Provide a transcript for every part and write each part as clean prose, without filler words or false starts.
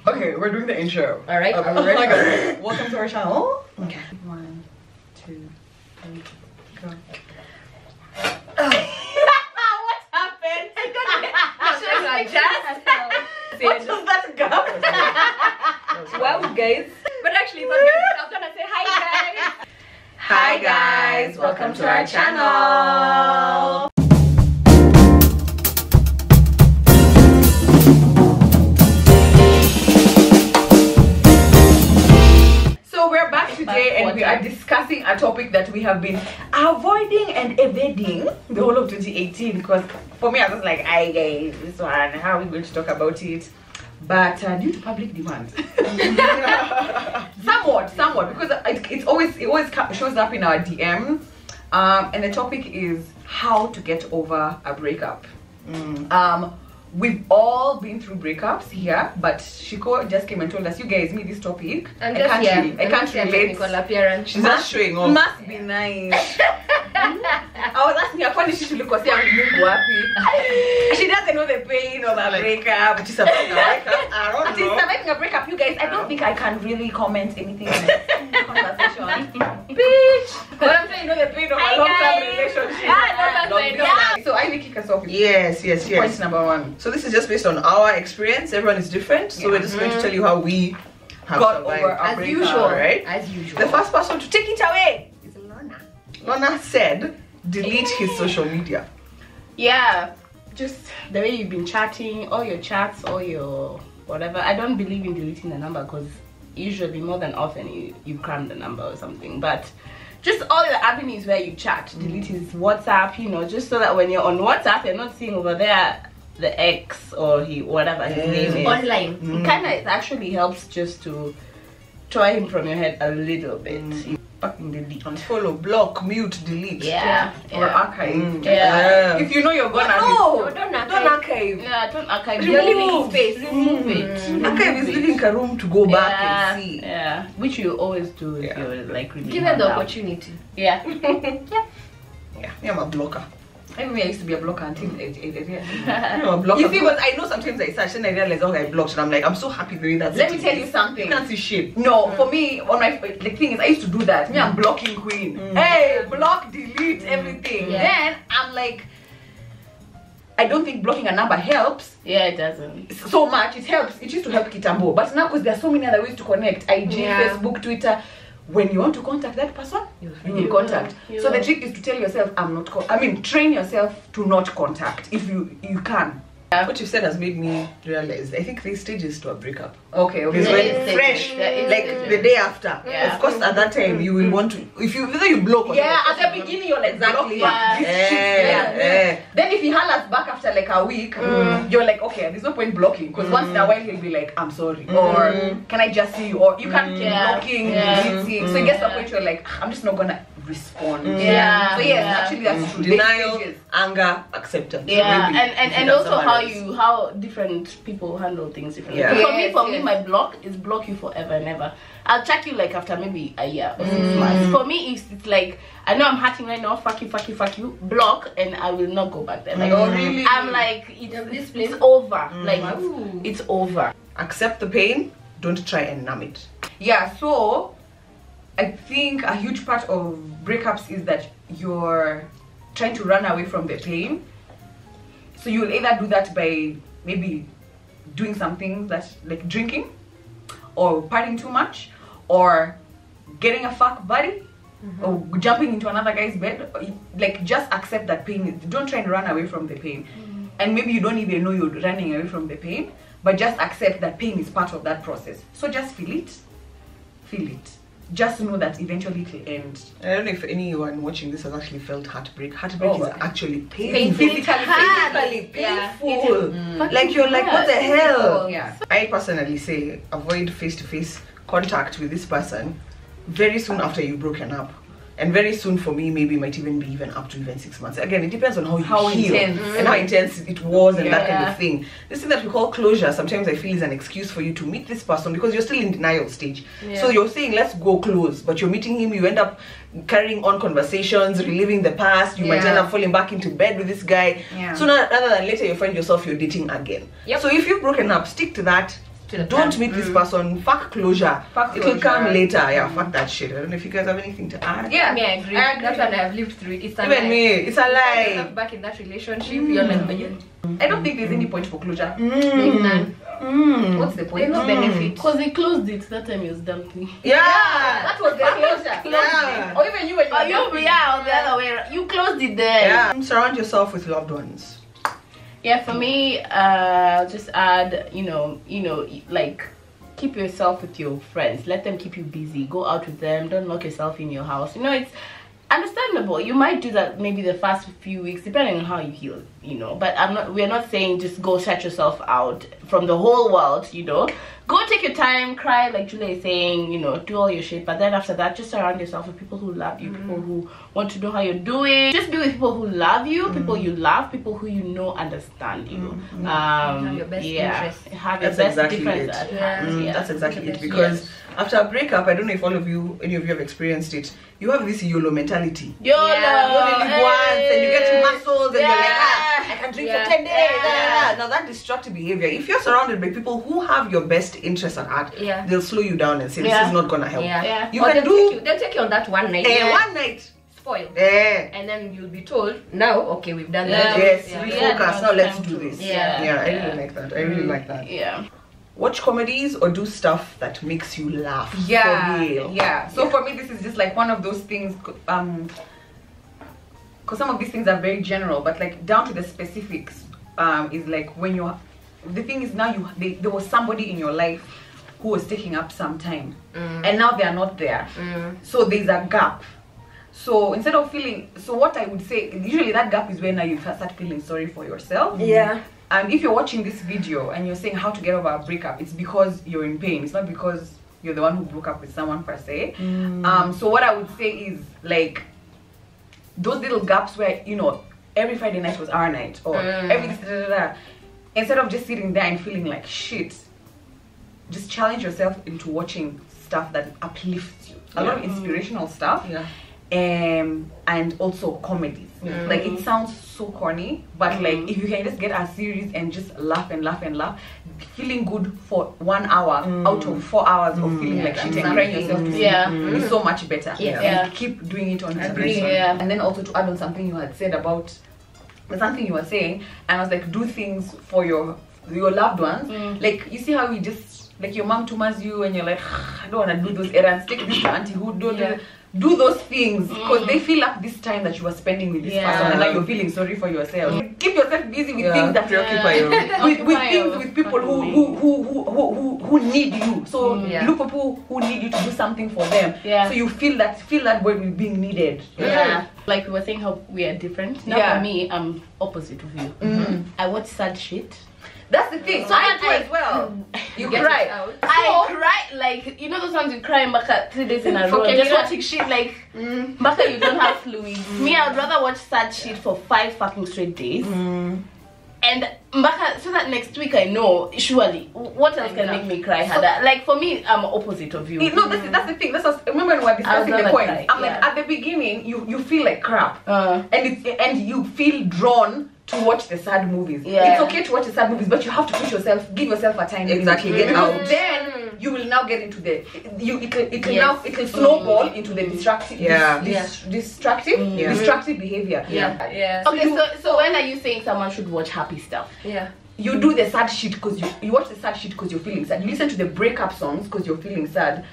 Okay, we're doing the intro. Alright, are we ready? Okay. Welcome to our channel. Okay. 1, 2, 3, go. What happened? I What does that gap? Well, guys. But actually, I was gonna say hi, guys. Hi guys, welcome to our channel. So we're back today and we are discussing a topic that we have been avoiding and evading the whole of 2018, because for me I was like, hi guys, this one, how are we going to talk about it? But due to public demand, somewhat, because it always shows up in our DM, and the topic is how to get over a breakup. We've all been through breakups here, but Shiko just came and told us, you guys need this topic. I can't relate. She's just showing off. Must be nice. I was asking her, kwani she look Mungu wapi? She doesn't know the pain of a breakup. She's surviving a breakup. I don't know. She's surviving a breakup. You guys, I don't think I can really comment anything in the conversation. Bitch. But I'm saying, you know the pain of a long-term relationship. So I will kick us off. Yes. Point number 1. So this is just based on our experience. Everyone is different. So we're just going to tell you how we have got survived. over a breakup, right? As usual. The first person to take it away is Lorna. Lorna said, delete his social media. Yeah, just the way you've been chatting, all your chats, all your whatever. I don't believe in deleting the number because usually more than often you cram the number or something. But just all the avenues where you chat, delete his WhatsApp, you know, just so that when you're on WhatsApp, you're not seeing over there the X or whatever his name is. Online. Kind of actually helps just to try him from your head a little bit. Fucking delete. Unfollow, block, mute, delete. Or archive. If you know you're gonna don't archive. Yeah, don't archive. You're leaving space. Remove it. Archive is leaving a room to go back and see. Yeah, which you always do if you're like really given the opportunity. Yeah. I'm a blocker. I mean, I used to be a blocker until I'm a blocker. You see, because I know sometimes I search and I realize, okay, I blocked, and I'm like, I'm so happy doing that. Let me tell you something. You can't see shit. No, for me, on my the thing is, I used to do that. Me, I'm blocking queen. Hey, block, delete everything. Then I'm like, I don't think blocking a number helps. Yeah, it doesn't. So much. It helps. It used to help Kitambo, but now because there are so many other ways to connect, IG, Facebook, Twitter. When you want to contact that person, you will contact. So the trick is to tell yourself, train yourself to not contact if you can. What you said has made me realize, I think there's stages to a breakup. Okay. Because when fresh, like the day after, of course at that time you will want to, whether you block or at the beginning you're like, exactly. Then if he hollers back after like a week, you're like, okay, there's no point blocking, because once in a while he'll be like, I'm sorry, or can I just see you, or you can't keep blocking, deleting. So it gets to a point where you're like, I'm just not gonna respond. So actually that's true. Denial, anger, acceptance. And also how different people handle things differently. For me, my block is block you forever and ever. I'll check you like after maybe a year or 6 months. For me, it's like, I know I'm hurting right now, fuck you, block, and I will not go back there. Like, really? I'm like, it's over. Like, it's over. Accept the pain, don't try and numb it. Yeah, so I think a huge part of breakups is that you're trying to run away from the pain. So you'll either do that by maybe doing something that's like drinking, or partying too much, or getting a fuck buddy, or jumping into another guy's bed. Like, just accept that pain. Don't try and run away from the pain. And maybe you don't even know you're running away from the pain, but just accept that pain is part of that process. So just feel it. Just know that eventually it will end. I don't know if anyone watching this has actually felt heartbreak. Heartbreak is actually painful. Physically painful. Like, you're like, what the hell? I personally say, avoid face-to-face contact with this person very soon after you've broken up. And very soon for me, maybe might even be up to 6 months. Again, it depends on how you heal and how intense it was and that kind of thing. This thing that we call closure, sometimes I feel is an excuse for you to meet this person because you're still in denial stage. So you're saying, let's go close, but you're meeting him, you end up carrying on conversations, reliving the past, you might end up falling back into bed with this guy. So now, rather than later you find yourself you're dating again. So if you've broken up, stick to that. Don't meet this person. Fuck closure. It'll come later. Yeah, fuck that shit. I don't know if you guys have anything to add. Yeah, I agree. That's what I have lived through. It's a Even lie. me, it's a lie. Back in that relationship, you're like, I don't think there's any point for closure. What's the point? There's no benefit. Because he closed it that time he was dumped me. Yeah. That was the closure. Yeah. Or even you when Or you, or the other way around. You closed it there. Yeah. Surround yourself with loved ones. Yeah, for me, just add, you know, like, keep yourself with your friends. Let them keep you busy. Go out with them. Don't lock yourself in your house. You know, it's understandable. You might do that maybe the first few weeks, depending on how you feel, you know. But we're not saying just go shut yourself out from the whole world, you know. Go take your time, cry like Julia is saying, you know, do all your shit. But then after that, just surround yourself with people who love you, people who want to know how you're doing. Just be with people who love you, people you love, people who you know understand you. Have your best interests. Have your That's best exactly difference it. at hand. Yeah. That's exactly it. Because after a breakup, I don't know if any of you have experienced it. You have this YOLO mentality. YOLO. You only live once, and you get to muscles, and you're like, I can drink for 10 days. Now that destructive behavior, if you're surrounded by people who have your best interests at heart, they'll slow you down and say, this is not gonna help. You can they'll take you on that one night. One night. Spoiled. And then you'll be told, now, okay, we've done that. Yes, refocus. Now let's do this. Yeah, I really like that. I really like that. Yeah. Watch comedies or do stuff that makes you laugh. Yeah, for real. yeah. So for me, this is just like one of those things. Because some of these things are very general, but like down to the specifics, is like when you're. The thing is now there was somebody in your life who was taking up some time, and now they are not there. So there's a gap. So instead of feeling, what I would say, usually that gap is when you start feeling sorry for yourself. Yeah. And if you're watching this video and you're saying how to get over a breakup, it's because you're in pain. It's not because you're the one who broke up with someone per se. So what I would say is like those little gaps where, you know, every Friday night was our night, or every instead of just sitting there and feeling like shit, just challenge yourself into watching stuff that uplifts you. A lot of inspirational stuff. And also comedies. Like it sounds so corny, but like if you can just get a series and just laugh and laugh and laugh, feeling good for 1 hour out of 4 hours of feeling like shit and crying yourself to sleep is so much better. And keep doing it on and then also to add on something you had said about something you were saying, and I was like, do things for your loved ones. Like you see how we just like your mom tumas you and you're like, I don't want to do those errands, take this to auntie who don't do those things because they fill up this time that you are spending with this person, and now you're feeling sorry for yourself. Keep yourself busy with things that preoccupy you, with things, with people who need you. So look for people who need you to do something for them. So you feel that way with being needed. Like we were saying how we are different. Now for me, I'm opposite of you. I watch sad shit. That's the thing. So I do as well. You cry. I cry like, you know those ones you cry Mbaka 3 days in a row. Just watching shit like Mbaka you don't have fluids. Me, I would rather watch sad shit for 5 fucking straight days. And Mbaka, so that next week I know surely what else can make me cry harder. Like for me, I'm opposite of you. No, that's the thing. Remember when we were discussing the point. I'm like at the beginning you feel like crap, and you feel drawn to watch the sad movies. It's okay to watch the sad movies, but you have to give yourself a time. Exactly. Get out. Then you will now get into it will snowball into the destructive behavior. Okay, so when are you saying someone should watch happy stuff? You do the sad shit because you watch the sad shit because you're feeling sad. You listen to the breakup songs because you're feeling sad,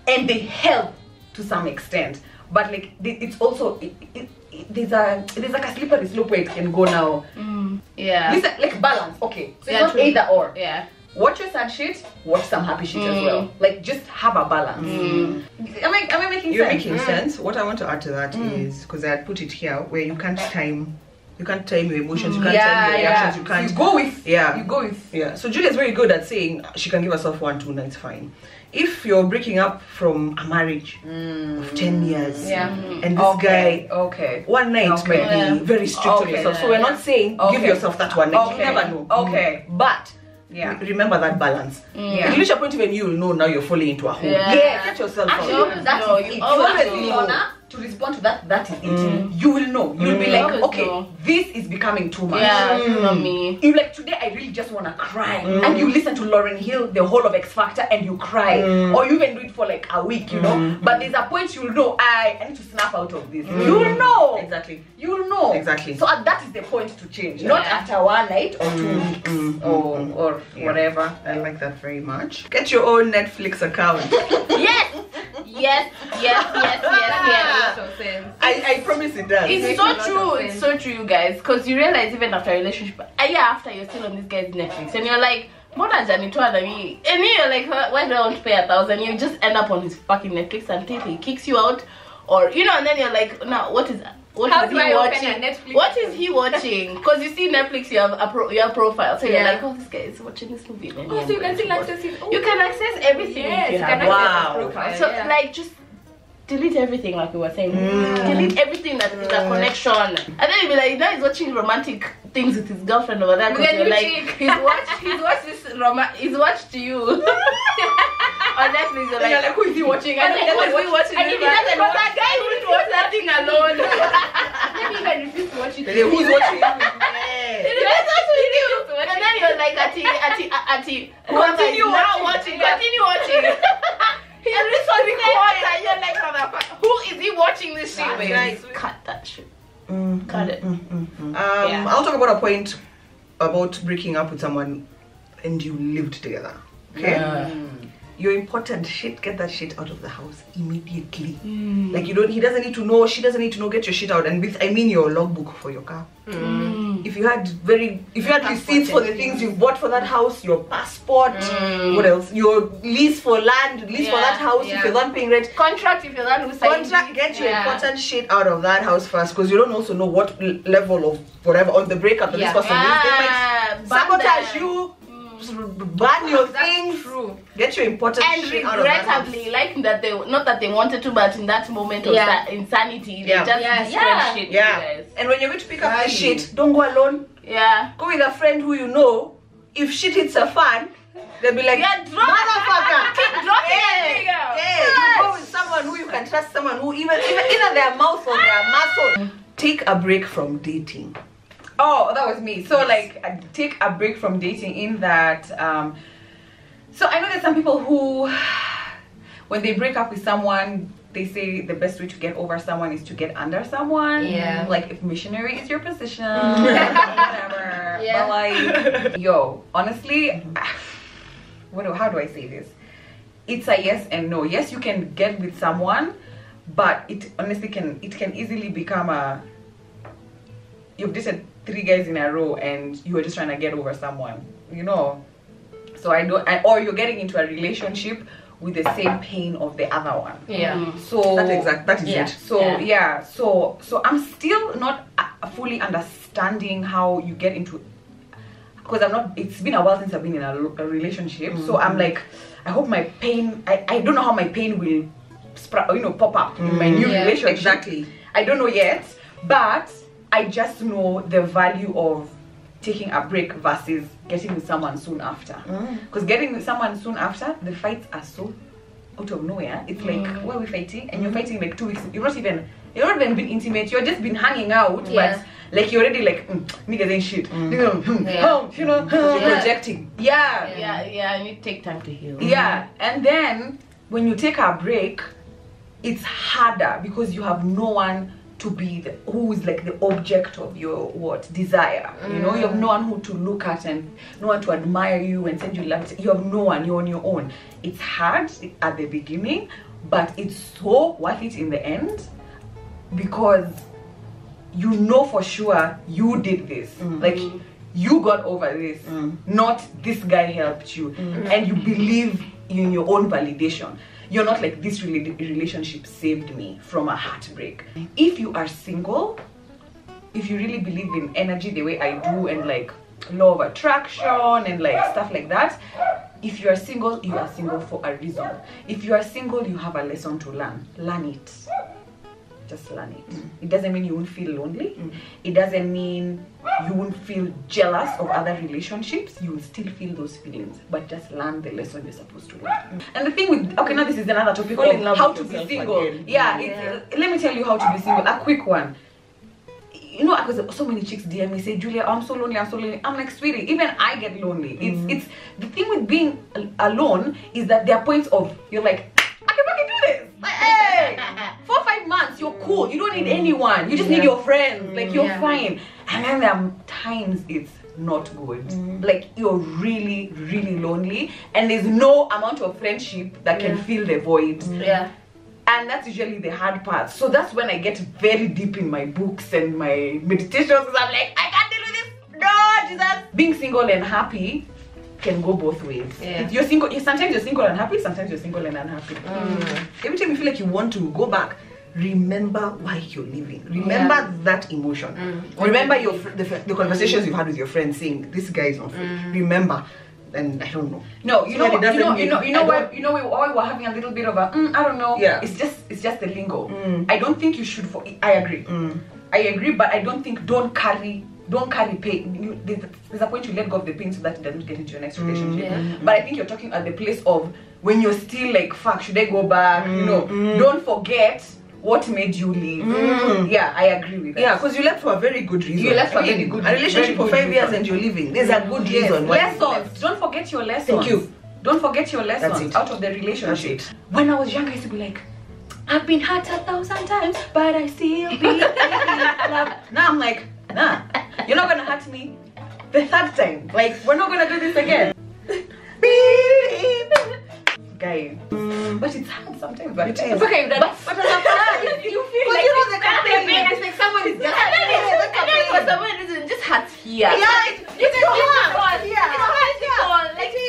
and they help to some extent. But like it's also there's like a slippery slope where it can go now. Listen, like balance. Okay, so it's not either or. Watch your sad shit, watch some happy shit as well. Like just have a balance. Am I making sense? You're making sense. What I want to add to that is, because I had put it here, where you can't time your emotions, you can't time your reactions, you can't. You go with. So Julia's very good at saying she can give herself 1-2 nights fine. If you're breaking up from a marriage of 10 years and this guy, one night might be very strict on yourself. So we're not saying give yourself that one night. You never know. But remember that balance. If you reach a point when you'll know now you're falling into a hole. Get yourself out. That's Lorna. to respond to that, that is it. You will know. You'll be like, okay, this is becoming too much. Yeah, not me. You like, today I really just want to cry. And you listen to Lauryn Hill, the whole of X Factor, and you cry. Or you even do it for like a week, you know. But there's a point you'll know, I need to snap out of this. You'll know. Exactly. You'll know. Exactly. So that is the point to change. Not after one night or 2 weeks or whatever. I like that very much. Get your own Netflix account. Yes. I promise it does. It's so true. It's so true, you guys. Because you realize even after a relationship, a year after, you're still on this guy's Netflix, and you're like, and you're like, why do I want to pay 1,000? You just end up on his fucking Netflix until he kicks you out, or you know, and then you're like, now what is he watching? What is he watching? Because you see Netflix, you have profile, so you're like, oh, this guy is watching this movie. Then so you can still access it. You can access everything. Yes, you you have. can access the profile. So like just delete everything, like we were saying. Delete everything that is a connection, and then you'll be like, now he's watching romantic things with his girlfriend over there, because you're like, he's watched you on Netflix. You're like, who is he watching? And he doesn't watch that guy wouldn't watch that thing alone. Maybe even refuse to watch it. Who's watching you? And then you're like, Ati, continue watching. He's recording and you're like, who is he watching this shit with? Guys, cut that shit. Cut it. I'll talk about a point about breaking up with someone and you lived together. Okay. Your important shit, get that shit out of the house immediately. Like he doesn't need to know, she doesn't need to know, get your shit out. And with, I mean your logbook for your car. If you had receipts for the things you bought for that house, your passport, what else? Your lease for land, lease for that house, if you're not paying rent. Contract if you're not who signed. Contract, get your important shit out of that house first, because you don't also know what level of whatever on the breakup that this person is. They might sabotage you. Burn your things. True. Get your important shit out of that house. And regrettably, like that they not that they wanted to, but in that moment of insanity, they just destroyed shit. Guys. And when you're going to pick up this shit, don't go alone. Go with a friend who you know. If shit hits a fan, they'll be like, motherfucker. Keep dropping you go with someone who you can trust, someone who either their mouth or their muscle. Take a break from dating. Oh, that was me. So like, take a break from dating in that, so I know there's some people who, when they break up with someone, they say the best way to get over someone is to get under someone. Like if missionary is your position, whatever. But like, yo, honestly, how do I say this? It's a yes and no. Yes, you can get with someone, but it honestly can easily become a, you've dated 3 guys in a row and you were just trying to get over someone, you know. So or you're getting into a relationship with the same pain of the other one. So that is it. So so I'm still not fully understanding how you get into, because it's been a while since I've been in a relationship. So I'm like, I hope my pain, I don't know how my pain will pop up in my new relationship. I don't know yet, but I just know the value of taking a break versus getting with someone soon after. Because getting with someone soon after, the fights are so out of nowhere. It's like, why are we fighting? And you're fighting like 2 weeks. You're not even been intimate. You're just been hanging out, but like you're already like, niggas ain't shit. You know, projecting. And you take time to heal. And then when you take a break, it's harder because you have no one to be who is like the object of your desire. You know, you have no one who to look at and no one to admire you and send you love. You have no one. You're on your own. It's hard at the beginning, but it's so worth it in the end, because you know for sure you did this. Like you got over this, not this guy helped you, and you believe in your own validation. You're not like, this relationship saved me from a heartbreak. If you are single, if you really believe in energy the way I do, and like law of attraction and like stuff like that, if you are single for a reason. If you are single, you have a lesson to learn. Learn it. just learn it. It doesn't mean you won't feel lonely. It doesn't mean you won't feel jealous of other relationships. You will still feel those feelings, but just learn the lesson you're supposed to learn. And the thing with, okay, now this is another topic of how to be single. Let me tell you how to be single. A quick one. You know, because so many chicks DM me, say, Julia, I'm so lonely, I'm so lonely. I'm like, sweetie, even I get lonely. It's the thing with being alone is that there are points of, you're like, I can fucking do this. Like, hey, 4 or 5 months, you're cool. You don't need anyone. You just need your friends. Like, you're fine. And then there are times it's not good. Like, you're really, really lonely. And there's no amount of friendship that can fill the void. And that's usually the hard part. So that's when I get very deep in my books and my meditations. I'm like, I can't deal with this. No, Jesus. Being single and happy can go both ways. If you're single, sometimes you're single and happy, sometimes you're single and unhappy. Every time you feel like you want to go back, remember why you're leaving. Remember that emotion. Remember the conversations you've had with your friends saying, this guy is not free. Remember. And I don't know. No, you know why we're having a little bit of a I don't know. It's just the lingo. I don't think you should. I agree. I agree, but I don't think don't carry pain. There's a point you let go of the pain so that it doesn't get into your next relationship. But I think you're talking at the place of when you're still like, fuck, should I go back? You know, don't forget what made you leave. Yeah, I agree with that. Yeah, because you left for a very good reason. You left for a very good reason. A relationship for 5 years and you're leaving. There's a good reason. Lessons. Don't forget your lessons. Thank you. Don't forget your lessons out of the relationship. When I was younger, I used to be like, I've been hurt 1,000 times, but I still believe in love. Now I'm like, nah, you're not gonna hurt me the 3rd time. Like, we're not gonna do this again. Guys, but it's hard sometimes. But it's okay. But you feel like you know the campaign. It's like someone is just for some reason it just hurts here. Yeah, it's so hard.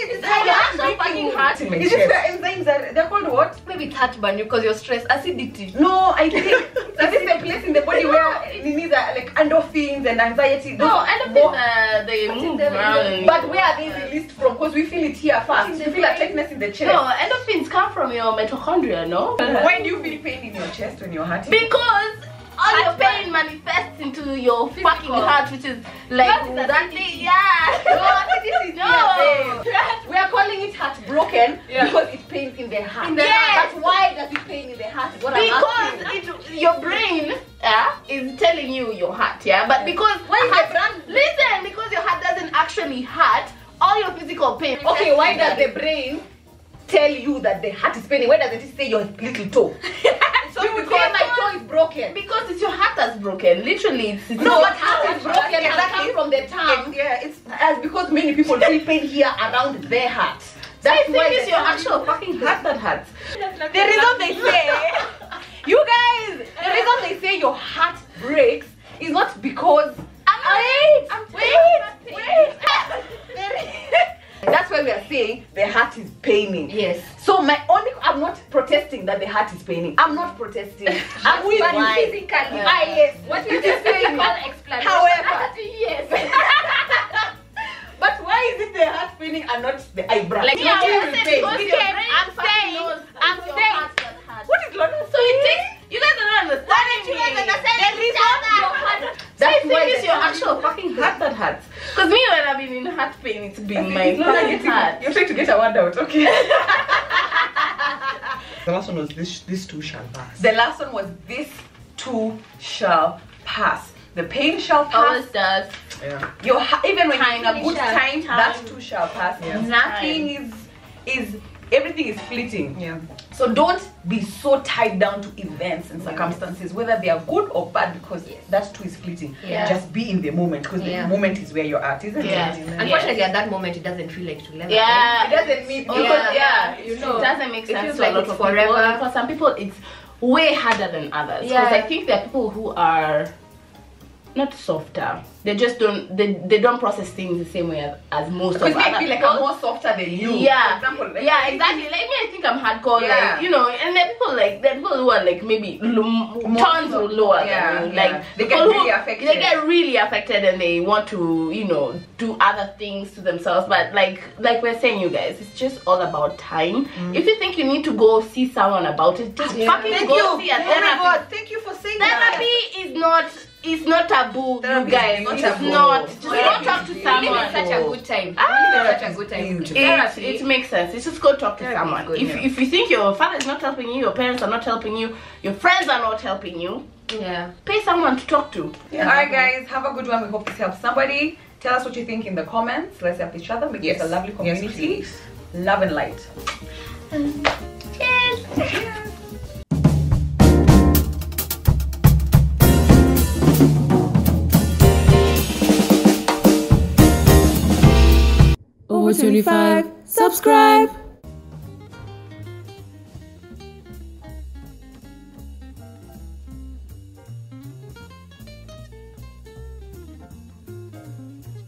It's actually fucking hurt. It's just the enzymes that they're called what? Maybe it's heartburn because you're stressed. Acidity. No, I think this is the place in the body where you need like endorphins and anxiety. No, endorphins they move around. But where are they released from? Because we feel it here first. You feel a tightness in the chest. No, endorphins come from your mitochondria, no? Why do you feel pain in your chest when you're hurting? Because all your pain manifests into your fucking heart, which is like exactly, no, we are calling it heartbroken because it pains in the heart. But why does it pain in the heart? What because your brain is telling you your heart, but because listen, because your heart doesn't actually hurt all your physical pain. Okay, why does the brain tell you that the heart is paining? Why doesn't it say your little toe? So because my toe is broken. Because it's your heart that's broken. Literally, it's no, but heart is broken. Exactly from the tongue. It's as because many people feel pain here around their heart. That's why it's your actual fucking heart that hurts. The reason they say, you guys, the reason they say your heart breaks is not because. Wait. That's why we are saying the heart is paining. Yes. So I'm not protesting that the heart is paining. I'm not protesting. I'm with you physically. Yes. What is this saying? However, yes. But why is it the heart paining and not the eyebrow? Like I'm saying. What is Lorna? So it takes. You guys don't understand. You guys understand the reason your heart. That's why it's your actual fucking heart that hurts. Because me, when I've been in heart pain, it's been my heart. You're trying to get a word out, okay? The last one was this too shall pass. The last one was this too shall pass. The pain shall pass. Always does. Yeah. Even when you're in a good time, that too shall pass. Yeah. Nothing is everything is fleeting. Yeah. So don't be so tied down to events and circumstances, whether they are good or bad, because that too is fleeting. Yeah. Just be in the moment, because the moment is where you're at, isn't it? Unfortunately, at that moment, it doesn't feel like to live. Yeah, it doesn't mean because you know, it doesn't make sense. It feels like it's forever. For some people, it's way harder than others. Because I think there are people who are not softer. They just don't. They don't process things the same way as most of us. Because I feel like I'm more softer than you. Yeah. For example, like, yeah, exactly. Like me, I think I'm hardcore. Yeah. Like, you know, and there are people who are like maybe tons or lower than me. Like they get really affected. They get really affected and they want to, you know, do other things to themselves. But like we're saying, you guys, it's just all about time. If you think you need to go see someone about it, just fucking go see a therapist. Oh my God, thank you for saying that. Therapy is not. It's not taboo, Therapy you guys. is It's taboo. not. Just don't talk to someone. It's such a good time. Therapy Such a good time. beautiful. It makes sense. It's just go talk to someone. good, If you think your father is not helping you, your parents are not helping you, your friends are not helping you, pay someone to talk to. Alright guys, have a good one. We hope this helps somebody. Tell us what you think in the comments. Let's help each other. Make this a lovely community. Yes, love and light. Cheers. Over 25, subscribe.